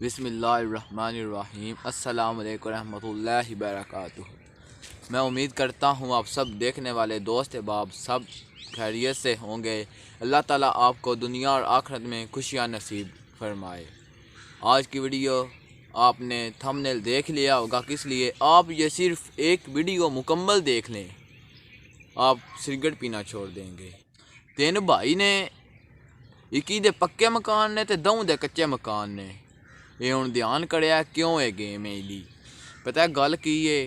بسم اللہ الرحمن الرحیم۔ السلام علیکم ورحمۃ اللہ وبرکاتہ۔ میں امید کرتا ہوں آپ سب دیکھنے والے دوست احباب سب خیریت سے ہوں گے۔ اللہ تعالیٰ آپ کو دنیا اور آخرت میں خوشیاں نصیب فرمائے۔ آج کی ویڈیو آپ نے تھمبنیل دیکھ لیا ہوگا، کس لیے آپ یہ صرف ایک ویڈیو مکمل دیکھ لیں، آپ سگریٹ پینا چھوڑ دیں گے۔ تین بھائی نے، اکی دے پکے مکان نے تے دوں دے کچے مکان نے۔ یہ ہوں دھیان کریا کیوں ہے گیم لی پتہ ہے گل کی ہے؟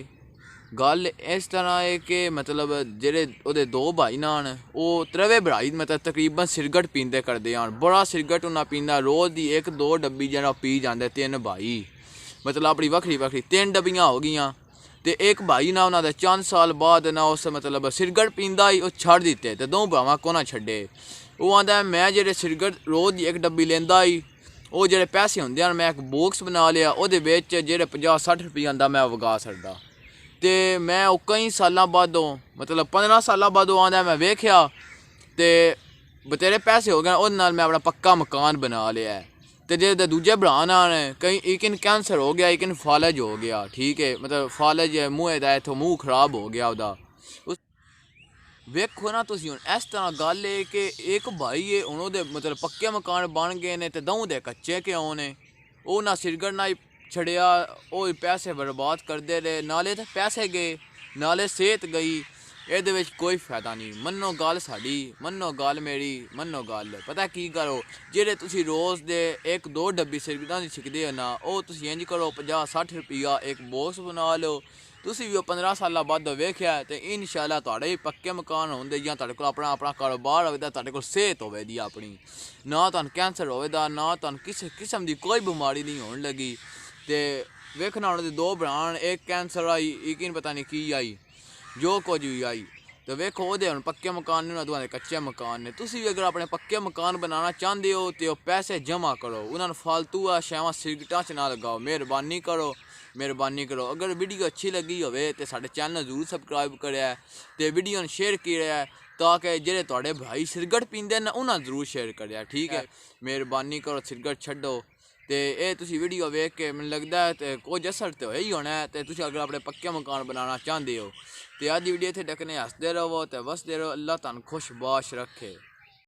گل اس طرح ہے کہ مطلب جڑے وہ دو بھائی نان وہ تروے بھائی مطلب تقریباً سگریٹ پیندے کرتے ہیں، بڑا سگریٹ انہیں پیندا، روز دی ایک دو ڈبی جہاں پی جاندے تین بھائی، مطلب اپنی وکری وکری تین ڈبیاں ہو گئیاں۔ تے ایک بھائی نہ انہوں نے چند سال بعد نہ اس مطلب سگریٹ پیندا ہی وہ چھڑ دیتے، تے دو بھاواں کو نہ چھڈے۔ وہ آندا ہے میں جڑے سگریٹ روز دی ایک ڈبی لیندا ہی، وہ جڑے پیسے ہوندے ہیں میں ایک باکس بنا لیا، وہ جڑے 50-60 روپے آندا میں وگا سکدا۔ تے میں وہ کئی سالاں بعد مطلب 15 سالاں بعد آندا میں ویکھیا تے بتیرے پیسے ہو گئے، اس نال میں اپنا پکا مکان بنا لیا ہے۔ تے جے دوجے برا نہ کئی ایکن کینسر ہو گیا، ایکن فالج ہو گیا، ٹھیک ہے، مطلب فالج منہ دا تو منہ خراب ہو گیا ادا۔ ویکھو نا تسی ہن اس طرح گل ہے کہ ایک بھائی ہے انہوں دے مطلب پکے مکان بن گئے نے تے دوں دے کچے کیوں نے؟ وہ نہ سگریٹ نہ چھڑیا، وہ پیسے برباد کردے رہے، نالے تے پیسے گئے نالے صحت گئی، یہ کوئی فائدہ نہیں۔ منو گل ساڈی، منو گل میری، منو گل پتہ کی کرو، جہے تسی روز دے ایک دو ڈبی سگریٹاں دی چھکدے ہو نا، وہ تسی انج کرو 50-60 روپیہ ایک باکس بنا لو، تسی بھی 15 سالاں بعد ویکھیا تے انشاءاللہ تہاڈے بھی پکے مکان ہوندے یا تہاڈے کول اپنا کاروبار ہوے دا، تہاڈے کول صحت ہوے دی اپنی، نہ تہاڈ کینسر ہوے دا، نہ تہاڈ کسی قسم دی کوئی بیماری نہیں ہون لگی۔ تے ویکھنا انہاں دے دو بران، ایک کینسر آئی، ایک پتہ نہیں کی آئی، جو کچھ بھی آئی، تو ویکھو وہ ہن پکے مکان نے، انہاں دے کچے مکان نے۔ تسی بھی اگر اپنے پکے مکان بنانا چاہندے ہو تے پیسے جمع کرو، انہاں نوں فالتو شیواں سگریٹاں چ نہ لگاؤ، مہربانی کرو، مہربانی کرو۔ اگر ویڈیو اچھی لگی ہوئے تے ساڈے چینل ضرور سبسکرائب کریا ہے تے ویڈیو نوں شیئر کیتا ہے تاکہ جڑے تہاڈے بھائی سگریٹ پیندے نے انہاں ضرور شیئر کریا، ٹھیک ہے؟ مہربانی کرو، سگریٹ چھڈو۔ تے اے تسی ویڈیو ویکھ کے مجھے لگدا ہے تے کچھ اثر تے ہویا ہی ہونا ہے، تے تسی اگر اپنے پکے مکان بنانا چاہندے ہو تے اج دی ویڈیو تے ڈکنے ہسدے رہو تے وسدے رہو، اللہ تانوں خوش باش رکھے۔